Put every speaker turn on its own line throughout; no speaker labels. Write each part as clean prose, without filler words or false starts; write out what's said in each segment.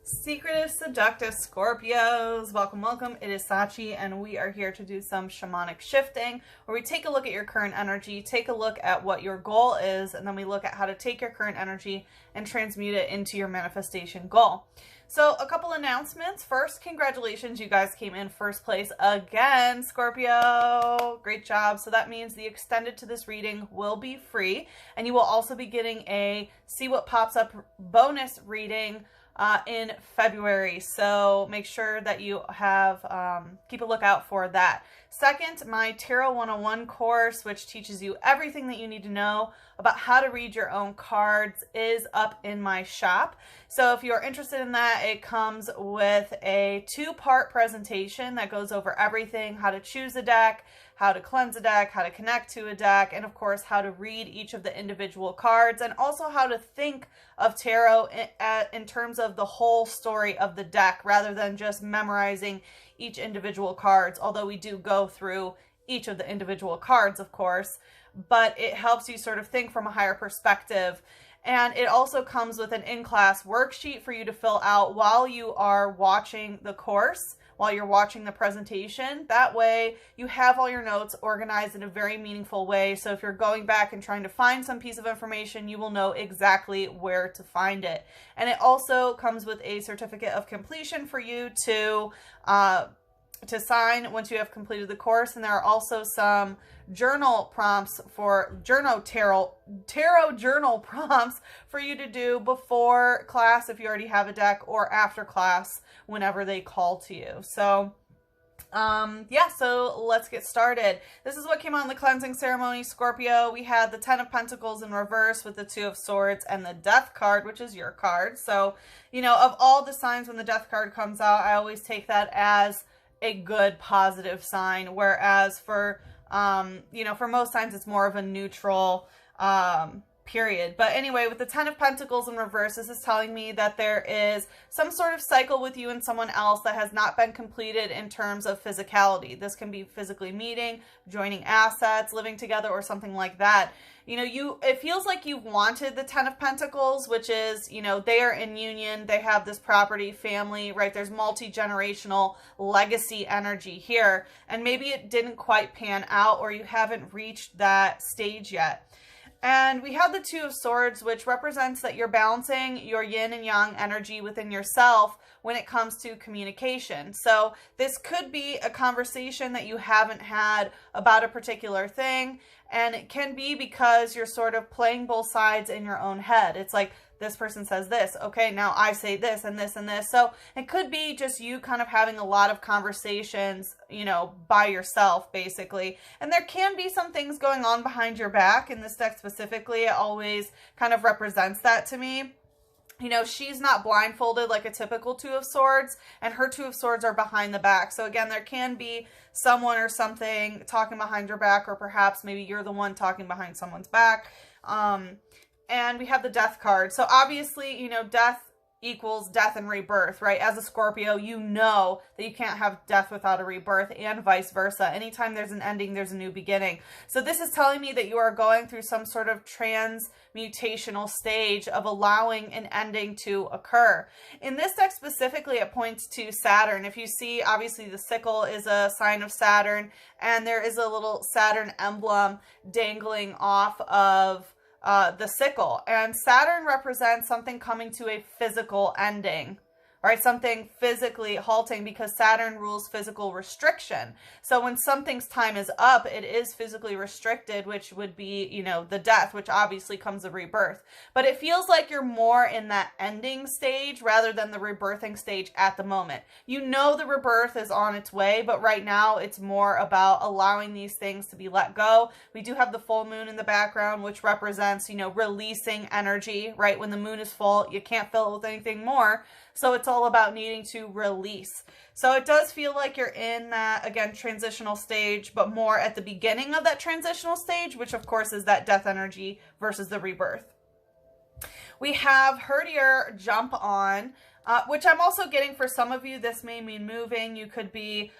Secretive, seductive Scorpios, welcome. It is Sachi, and we are here to do some shamanic shifting, where we take a look at your current energy, take a look at what your goal is, and then we look at how to take your current energy and transmute it into your manifestation goal. So a couple announcements. First, congratulations, you guys came in first place again, Scorpio. Great job. So that means the extended to this reading will be free, and you will also be getting a See What Pops Up bonus reading in February. So make sure that you have, keep a lookout for that. Second, my Tarot 101 course, which teaches you everything that you need to know about how to read your own cards, is up in my shop. So if you're interested in that, it comes with a 2-part presentation that goes over everything: how to choose a deck, how to cleanse a deck, how to connect to a deck, and of course how to read each of the individual cards, and also how to think of tarot in terms of the whole story of the deck rather than just memorizing each individual cards, although we do go through each of the individual cards, of course, but it helps you sort of think from a higher perspective. And it also comes with an in-class worksheet for you to fill out while you are watching the course, while you're watching the presentation. That way you have all your notes organized in a very meaningful way. So if you're going back and trying to find some piece of information, you will know exactly where to find it. And it also comes with a certificate of completion for you to sign once you have completed the course. And there are also some journal prompts for tarot journal prompts for you to do before class if you already have a deck, or after class whenever they call to you. So yeah, so let's get started. This is what came on the cleansing ceremony, Scorpio. We had the 10 of Pentacles in reverse with the 2 of Swords and the Death card, which is your card. So, you know, of all the signs when the Death card comes out, I always take that as a good positive sign, whereas for you know, for most signs it's more of a neutral period. But anyway, with the 10 of Pentacles in reverse, this is telling me that there is some sort of cycle with you and someone else that has not been completed in terms of physicality. This can be physically meeting, joining assets, living together, or something like that. You know, it feels like you've wanted the 10 of Pentacles, which is, you know, they are in union, they have this property, family, right? There's multi-generational legacy energy here, and maybe it didn't quite pan out, or you haven't reached that stage yet. And we have the 2 of Swords, which represents that you're balancing your yin and yang energy within yourself when it comes to communication. So this could be a conversation that you haven't had about a particular thing, and it can be because you're sort of playing both sides in your own head. It's like, this person says this, okay, now I say this and this and this. So it could be just you kind of having a lot of conversations, you know, by yourself, basically. And there can be some things going on behind your back. In this deck specifically, it always kind of represents that to me. You know, she's not blindfolded like a typical 2 of Swords, and her 2 of Swords are behind the back. So again, there can be someone or something talking behind your back, or perhaps maybe you're the one talking behind someone's back. And we have the Death card. So obviously, you know, death equals death and rebirth, right? As a Scorpio, you know that you can't have death without a rebirth, and vice versa. Anytime there's an ending, there's a new beginning. So this is telling me that you are going through some sort of transmutational stage of allowing an ending to occur. In this deck specifically, it points to Saturn. If you see, obviously the sickle is a sign of Saturn, and there is a little Saturn emblem dangling off of the sickle, and Saturn represents something coming to a physical ending, right? Something physically halting, because Saturn rules physical restriction. So when something's time is up, it is physically restricted, which would be, you know, the death, which obviously comes of rebirth. But it feels like you're more in that ending stage rather than the rebirthing stage at the moment. You know the rebirth is on its way, but right now it's more about allowing these things to be let go. We do have the full moon in the background, which represents, you know, releasing energy, right? When the moon is full, you can't fill it with anything more. So it's all about needing to release. So it does feel like you're in that, again, transitional stage, but more at the beginning of that transitional stage, which of course is that death energy versus the rebirth. We have Herdier Jump On, which I'm also getting for some of you. This may mean moving. You could be,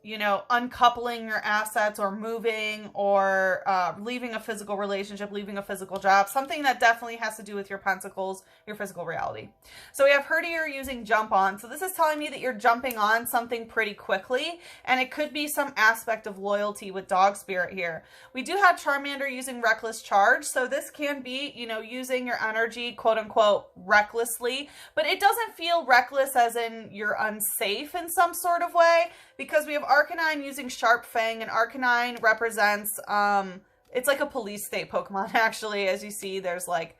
you know, uncoupling your assets or moving or leaving a physical relationship, leaving a physical job, something that definitely has to do with your pentacles, your physical reality. So we have Herdier using jump on. So this is telling me that you're jumping on something pretty quickly, and it could be some aspect of loyalty with dog spirit here. We do have Charmander using reckless charge. So this can be, you know, using your energy, quote unquote, recklessly, but it doesn't feel reckless as in you're unsafe in some sort of way, because we have Arcanine using Sharp Fang, and Arcanine represents, it's like a police state Pokemon, actually. As you see, there's like,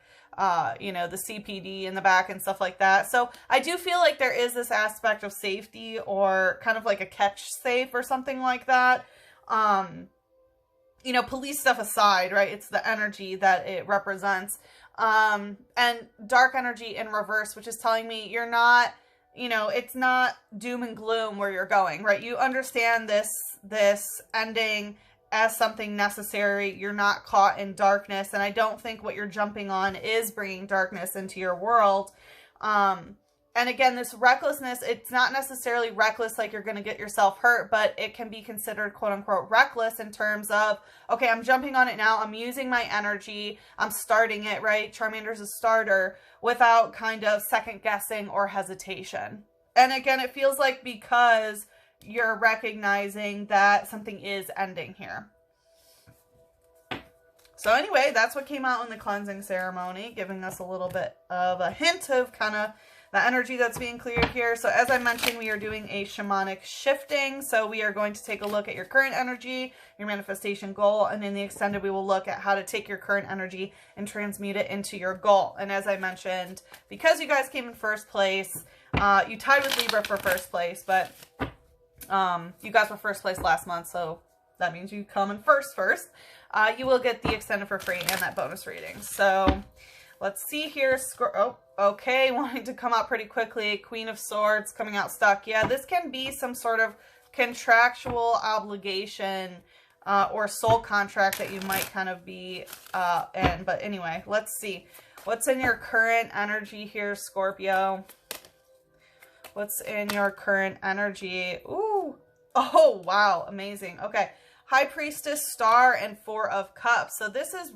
you know, the CPD in the back and stuff like that. So I do feel like there is this aspect of safety, or kind of like a catch safe or something like that. You know, police stuff aside, right? It's the energy that it represents. And dark energy in reverse, which is telling me you're not, you know, it's not doom and gloom where you're going, right? You understand this ending as something necessary. You're not caught in darkness. And I don't think what you're jumping on is bringing darkness into your world. And again, this recklessness, it's not necessarily reckless like you're going to get yourself hurt, but it can be considered quote unquote reckless in terms of, okay, I'm jumping on it now. I'm using my energy. I'm starting it, right? Charmander's a starter, without kind of second guessing or hesitation. And again, it feels like because you're recognizing that something is ending here. So anyway, that's what came out in the cleansing ceremony, giving us a little bit of a hint of kind of the energy that's being cleared here. So as I mentioned, we are doing a shamanic shifting. So we are going to take a look at your current energy, your manifestation goal, and in the extended, we will look at how to take your current energy and transmute it into your goal. And as I mentioned, because you guys came in first place, you tied with Libra for first place, but you guys were first place last month, so that means you come in first. You will get the extended for free and that bonus reading. So let's see here. Oh, okay, wanting to come out pretty quickly. Queen of Swords coming out stuck. Yeah, this can be some sort of contractual obligation or soul contract that you might kind of be in. But anyway, let's see. What's in your current energy here, Scorpio? What's in your current energy? Ooh. Oh, wow. Amazing. Okay. High Priestess, Star, and Four of Cups. So this is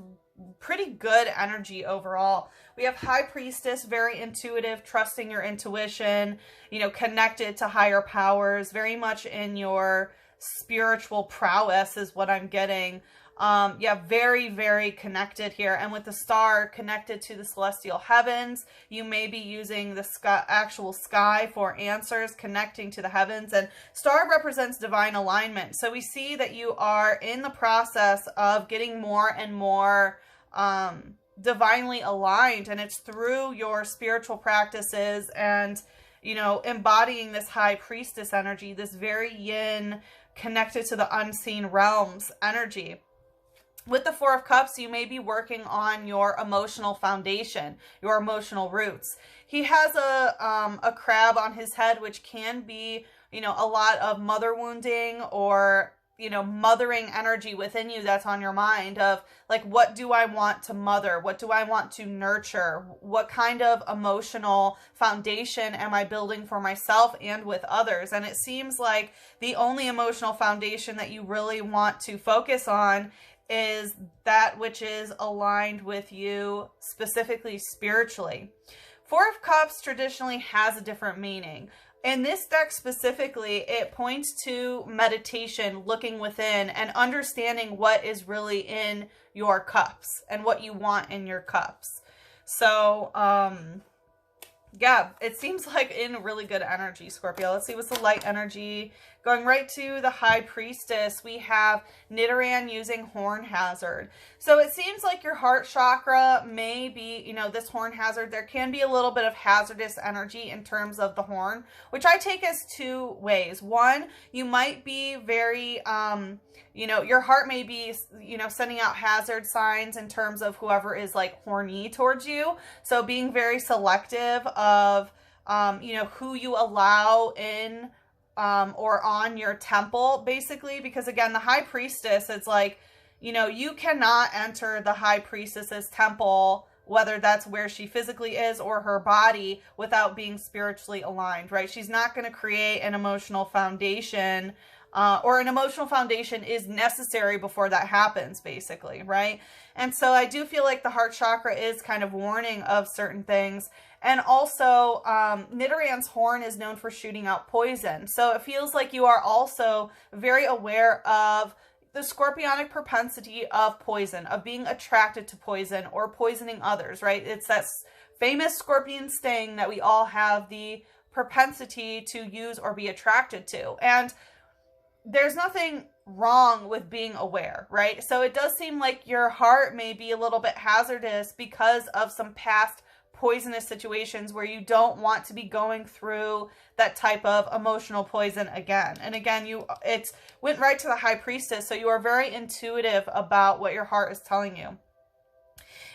pretty good energy overall. We have High Priestess, very intuitive, trusting your intuition, you know, connected to higher powers, very much in your spiritual prowess is what I'm getting. Yeah, very, very connected here. And with the Star connected to the celestial heavens, you may be using the sky, actual sky for answers, connecting to the heavens. And Star represents divine alignment. So we see that you are in the process of getting more and more divinely aligned. And it's through your spiritual practices and, you know, embodying this High Priestess energy, this very yin, connected to the unseen realms energy. With the Four of Cups, you may be working on your emotional foundation, your emotional roots. He has a crab on his head, which can be, you know, a lot of mother wounding or, you know, mothering energy within you that's on your mind of like, what do I want to mother? What do I want to nurture? What kind of emotional foundation am I building for myself and with others? And it seems like the only emotional foundation that you really want to focus on is that which is aligned with you, specifically spiritually. Four of Cups traditionally has a different meaning. In this deck specifically, it points to meditation, looking within, and understanding what is really in your cups and what you want in your cups. So, yeah, it seems like in really good energy, Scorpio. Let's see what's the light energy. Going right to the High Priestess, we have Nidoran using Horn Hazard. So it seems like your heart chakra may be, you know, this horn hazard. There can be a little bit of hazardous energy in terms of the horn, which I take as two ways. One, you might be very, you know, your heart may be, you know, sending out hazard signs in terms of whoever is like horny towards you. So being very selective of, you know, who you allow in or on your temple, basically, because again, the High Priestess, it's like, you know, you cannot enter the High Priestess's temple, whether that's where she physically is or her body, without being spiritually aligned, right? She's not going to create an emotional foundation or an emotional foundation is necessary before that happens, basically, right? And so I do feel like the heart chakra is kind of warning of certain things. And also, Nidoran's horn is known for shooting out poison. So it feels like you are also very aware of the scorpionic propensity of poison, of being attracted to poison or poisoning others, right? It's that famous scorpion sting that we all have the propensity to use or be attracted to. And there's nothing wrong with being aware, right? So it does seem like your heart may be a little bit hazardous because of some past poisonous situations where you don't want to be going through that type of emotional poison again. And again, it went right to the High Priestess, so you are very intuitive about what your heart is telling you.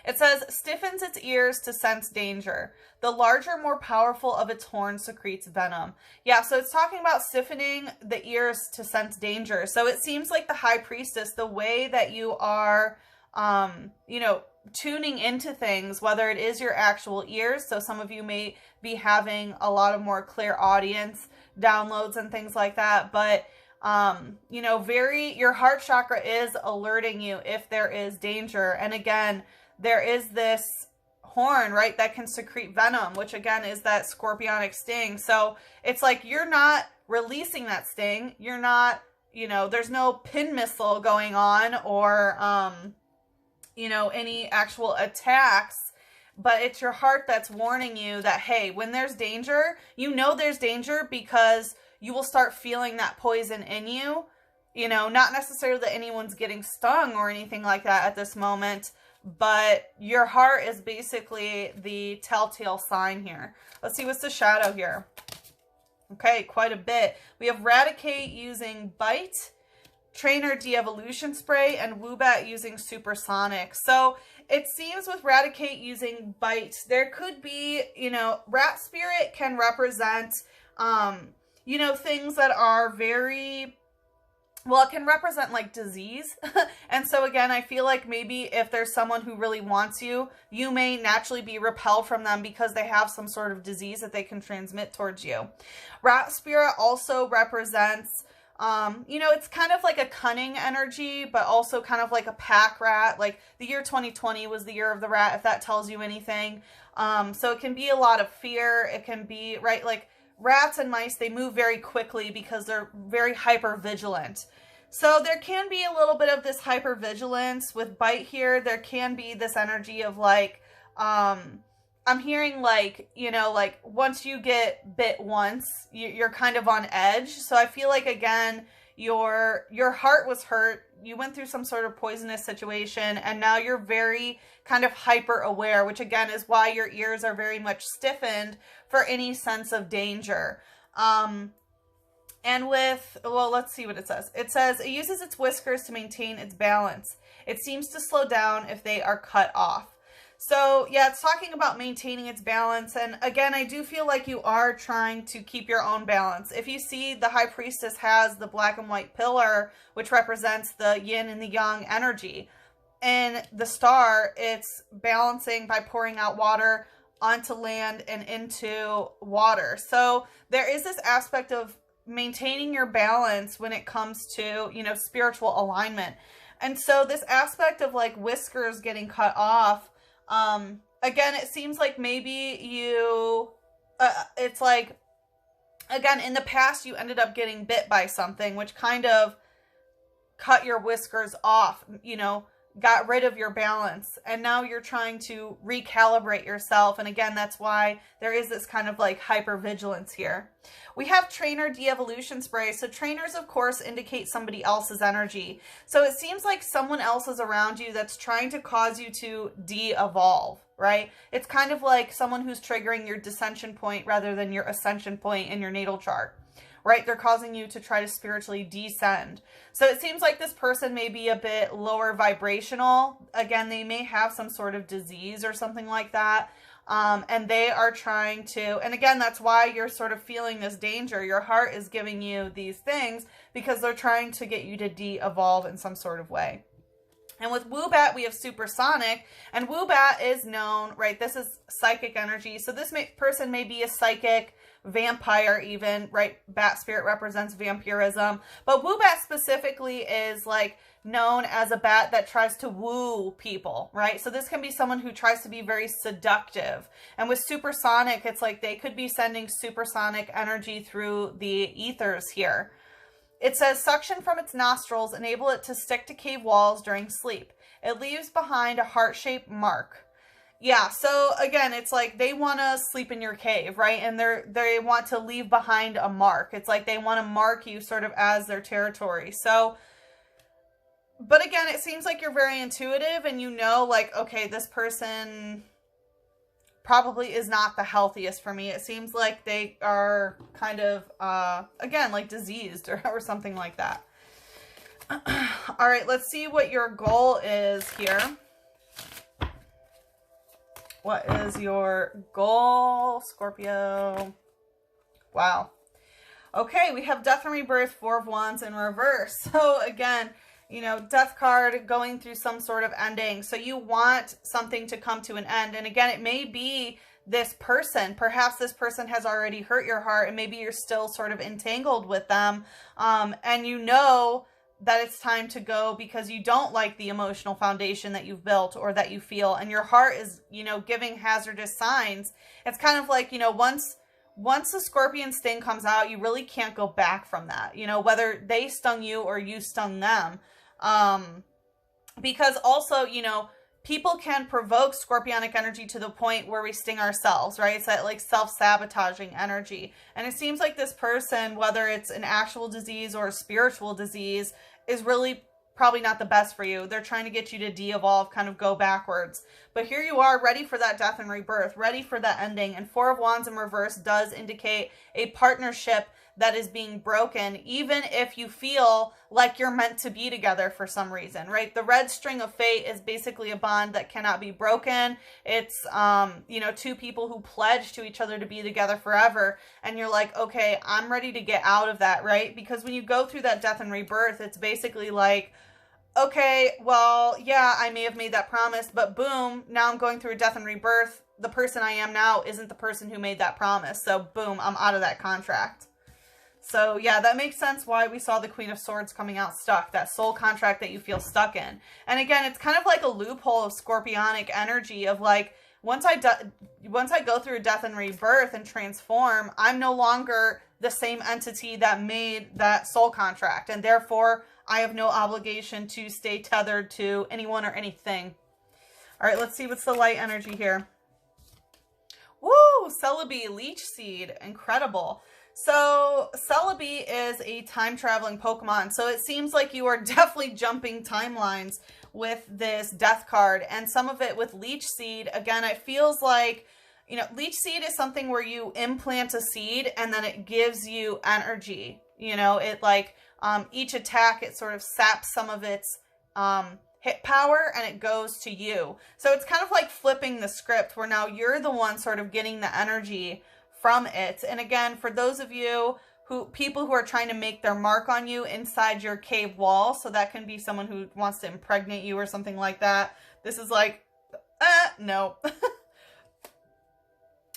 It says, stiffens its ears to sense danger. The larger, more powerful of its horns secretes venom. Yeah, so it's talking about stiffening the ears to sense danger. So it seems like the High Priestess, the way that you are, tuning into things, whether it is your actual ears. So some of you may be having a lot of more clear audience downloads and things like that. But, your heart chakra is alerting you if there is danger. And again, there is this horn, right, that can secrete venom, which again is that scorpionic sting. So it's like you're not releasing that sting. You're not, there's no pin missile going on or, any actual attacks. But it's your heart that's warning you that, hey, when there's danger, there's danger because you will start feeling that poison in you. Not necessarily that anyone's getting stung or anything like that at this moment, but your heart is basically the telltale sign here. Let's see what's the shadow here. Okay, quite a bit. We have Raticate using Bite, Trainer De-Evolution Spray, and Woobat using Supersonic. So it seems with Raticate using Bite, there could be, Rat Spirit can represent, things that are very... Well, it can represent like disease. And so again, I feel like maybe if there's someone who really wants you, you may naturally be repelled from them because they have some sort of disease that they can transmit towards you. Rat Spirit also represents, it's kind of like a cunning energy, but also kind of like a pack rat. Like the year 2020 was the year of the rat, if that tells you anything. So it can be a lot of fear. It can be, right, like rats and mice, they move very quickly because they're very hyper vigilant. So there can be a little bit of this hyper vigilance with Bite here. There can be this energy of like, I'm hearing like, like once you get bit once, you're kind of on edge. So I feel like, again, your heart was hurt. You went through some sort of poisonous situation, and now you're very kind of hyper aware, which again is why your ears are very much stiffened for any sense of danger. And with, well, let's see what it says. It says it uses its whiskers to maintain its balance. It seems to slow down if they are cut off. So yeah, it's talking about maintaining its balance. And again, I do feel like you are trying to keep your own balance. If you see, the High Priestess has the black and white pillar, which represents the yin and the yang energy. And the star, it's balancing by pouring out water onto land and into water. So there is this aspect of maintaining your balance when it comes to, spiritual alignment. And so this aspect of like whiskers getting cut off, again, it seems like maybe you, it's like, again, in the past, you ended up getting bit by something, which kind of cut your whiskers off, got rid of your balance. And now you're trying to recalibrate yourself. And again, that's why there is this kind of like hypervigilance here. We have Trainer De-Evolution Spray. So trainers, of course, indicate somebody else's energy. So it seems like someone else is around you that's trying to cause you to de-evolve, right? It's kind of like someone who's triggering your descension point rather than your ascension point in your natal chart, right? They're causing you to try to spiritually descend. So it seems like this person may be a bit lower vibrational. Again, they may have some sort of disease or something like that. And they are trying to, and again, that's why you're sort of feeling this danger. Your heart is giving you these things because they're trying to get you to de-evolve in some sort of way. And with Woobat, we have Supersonic, and Woobat is known, right? This is psychic energy. So this person may be a psychic vampire even, right? Bat spirit represents vampirism. But woobat specifically is like known as a bat that tries to woo people, right? So this can be someone who tries to be very seductive. And with supersonic, it's like they could be sending supersonic energy through the ethers here. It says suction from its nostrils enable it to stick to cave walls during sleep. It leaves behind a heart-shaped mark. Yeah, so again, it's like they want to sleep in your cave, right? And they want to leave behind a mark. It's like they want to mark you sort of as their territory. So, but again, it seems like you're very intuitive and you know, like, okay, this person probably is not the healthiest for me. It seems like they are kind of, again, like diseased or something like that. All right, let's see what your goal is here. What is your goal, Scorpio? Wow. Okay, we have Death and Rebirth, Four of Wands in reverse. So again, you know, Death card going through some sort of ending. So you want something to come to an end. And again, it may be this person. Perhaps this person has already hurt your heart and maybe you're still sort of entangled with them. And you know that it's time to go because you don't like the emotional foundation that you've built or that you feel. And your heart is, you know, giving hazardous signs. It's kind of like, you know, once the scorpion sting comes out, you really can't go back from that, you know, whether they stung you or you stung them. Because also, you know, people can provoke scorpionic energy to the point where we sting ourselves, right? It's that like self-sabotaging energy. And it seems like this person, whether it's an actual disease or a spiritual disease, is really probably not the best for you. They're trying to get you to de-evolve, kind of go backwards. But here you are, ready for that death and rebirth, ready for that ending. And Four of Wands in reverse does indicate a partnership that is being broken, even if you feel like you're meant to be together for some reason, right? The red string of fate is basically a bond that cannot be broken. It's, you know, two people who pledge to each other to be together forever. And you're like, okay, I'm ready to get out of that, right? Because when you go through that death and rebirth, it's basically like, okay, well, yeah, I may have made that promise, but boom, now I'm going through a death and rebirth. The person I am now isn't the person who made that promise. So boom, I'm out of that contract. So yeah, that makes sense why we saw the Queen of Swords coming out stuck, that soul contract that you feel stuck in. And again, it's kind of like a loophole of scorpionic energy of like, once I go through a death and rebirth and transform, I'm no longer the same entity that made that soul contract. And therefore, I have no obligation to stay tethered to anyone or anything. All right, let's see what's the light energy here. Woo! Celebi, Leech Seed, incredible. So Celebi is a time-traveling Pokemon. So it seems like you are definitely jumping timelines with this death card. And some of it with Leech Seed. Again, it feels like, you know, Leech Seed is something where you implant a seed and then it gives you energy. You know, it like, each attack, it sort of saps some of its hit power and it goes to you. So it's kind of like flipping the script where now you're the one sort of getting the energy from it. And again, for those of you people who are trying to make their mark on you inside your cave wall, so that can be someone who wants to impregnate you or something like that. This is like, no.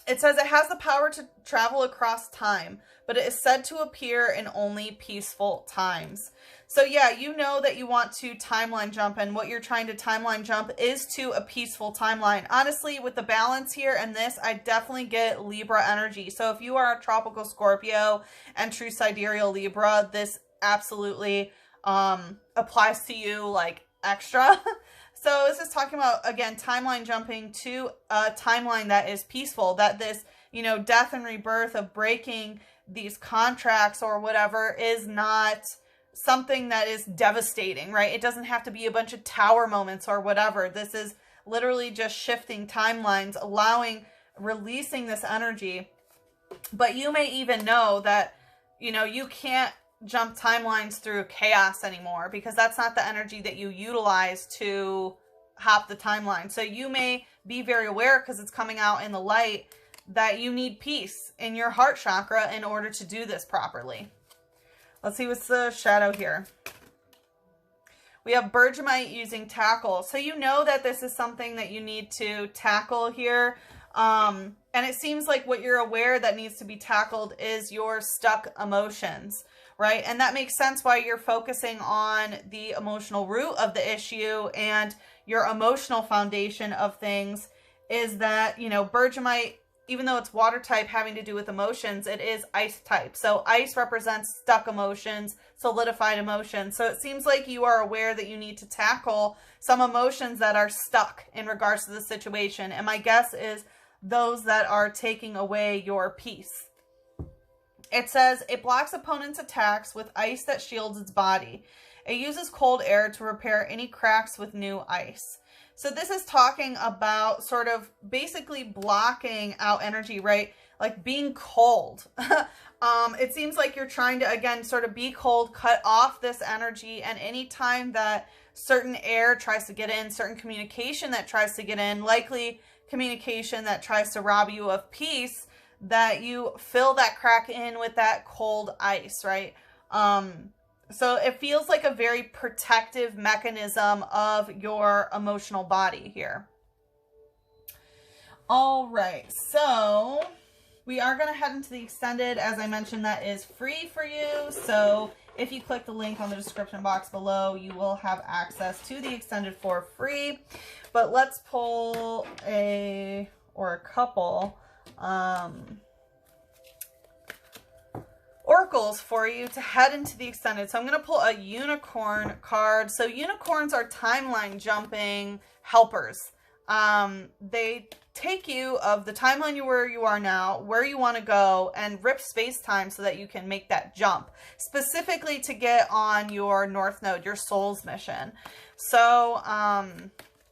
It says it has the power to travel across time, but it is said to appear in only peaceful times. So yeah, you know that you want to timeline jump, and what you're trying to timeline jump is to a peaceful timeline. Honestly, with the balance here and this, I definitely get Libra energy. So if you are a tropical Scorpio and true sidereal Libra, this absolutely applies to you like extra. So this is talking about, again, timeline jumping to a timeline that is peaceful, that this, you know, death and rebirth of breaking these contracts or whatever is not something that is devastating, right? It doesn't have to be a bunch of tower moments or whatever. This is literally just shifting timelines, releasing this energy. But you may even know that, you know, you can't jump timelines through chaos anymore because that's not the energy that you utilize to hop the timeline. So you may be very aware, because it's coming out in the light, that you need peace in your heart chakra in order to do this properly. Let's see what's the shadow here. We have Bergamite using tackle. So you know that this is something that you need to tackle here. And it seems like what you're aware that needs to be tackled is your stuck emotions, right? And that makes sense why you're focusing on the emotional root of the issue, and your emotional foundation of things is that, you know, Bergamite, even though it's water type having to do with emotions, it is ice type. So ice represents stuck emotions, solidified emotions. So it seems like you are aware that you need to tackle some emotions that are stuck in regards to the situation. And my guess is those that are taking away your peace. It says, it blocks opponent's attacks with ice that shields its body. It uses cold air to repair any cracks with new ice. So this is talking about sort of basically blocking out energy, right? Like being cold. It seems like you're trying to, again, sort of be cold, cut off this energy. And anytime that certain air tries to get in, certain communication that tries to get in, likely communication that tries to rob you of peace, that you fill that crack in with that cold ice, right? So it feels like a very protective mechanism of your emotional body here. All right, so we are going to head into the extended. As I mentioned, that is free for you. So if you click the link on the description box below, you will have access to the extended for free. But let's pull a couple oracles for you to head into the extended. So I'm going to pull a unicorn card. So unicorns are timeline jumping helpers. They take you of the timeline where you are now, where you want to go, and rip space-time so that you can make that jump, specifically to get on your North Node, your soul's mission. So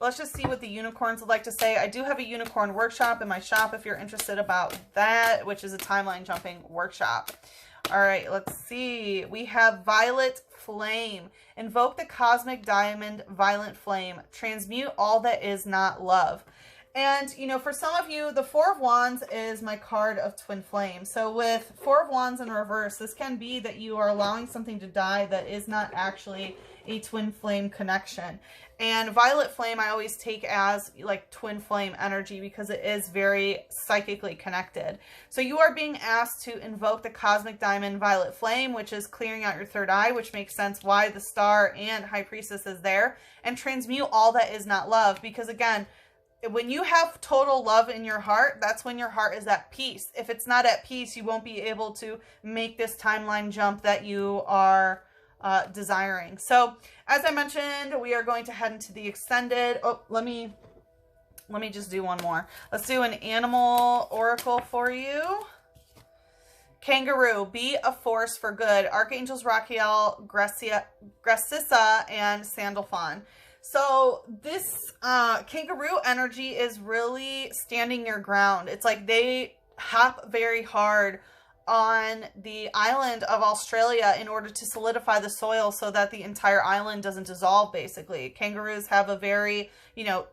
let's just see what the unicorns would like to say. I do have a unicorn workshop in my shop if you're interested about that, which is a timeline jumping workshop. All right, let's see. We have Violet Flame. Invoke the cosmic diamond Violet Flame. Transmute all that is not love. And, you know, for some of you, the Four of Wands is my card of twin flame. So with Four of Wands in reverse, this can be that you are allowing something to die that is not actually a twin flame connection. And Violet Flame I always take as like twin flame energy because it is very psychically connected. So you are being asked to invoke the cosmic diamond Violet Flame, which is clearing out your third eye, which makes sense why the Star and High Priestess is there, and transmute all that is not love. Because again, when you have total love in your heart, that's when your heart is at peace. If it's not at peace, you won't be able to make this timeline jump that you are desiring. So as I mentioned, we are going to head into the extended. Oh, let me just do one more. Let's do an animal oracle for you. Kangaroo, be a force for good. Archangels Raquiel, Gracissa, and Sandalphon. So this kangaroo energy is really standing your ground. It's like they hop very hard on the island of Australia in order to solidify the soil so that the entire island doesn't dissolve, basically. Kangaroos have a very, you know,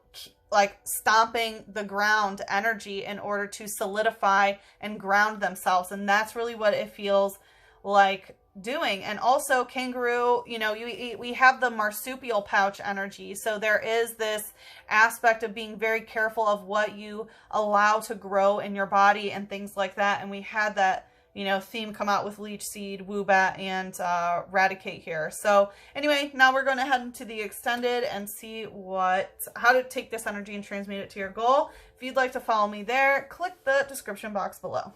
like stomping the ground energy in order to solidify and ground themselves. And that's really what it feels like doing. And also kangaroo, you know, we have the marsupial pouch energy. So there is this aspect of being very careful of what you allow to grow in your body and things like that. And we had that, you know, theme come out with Leech Seed, Woobat, and Raticate here. So anyway, now we're going to head into the extended and see how to take this energy and transmute it to your goal. If you'd like to follow me there, click the description box below.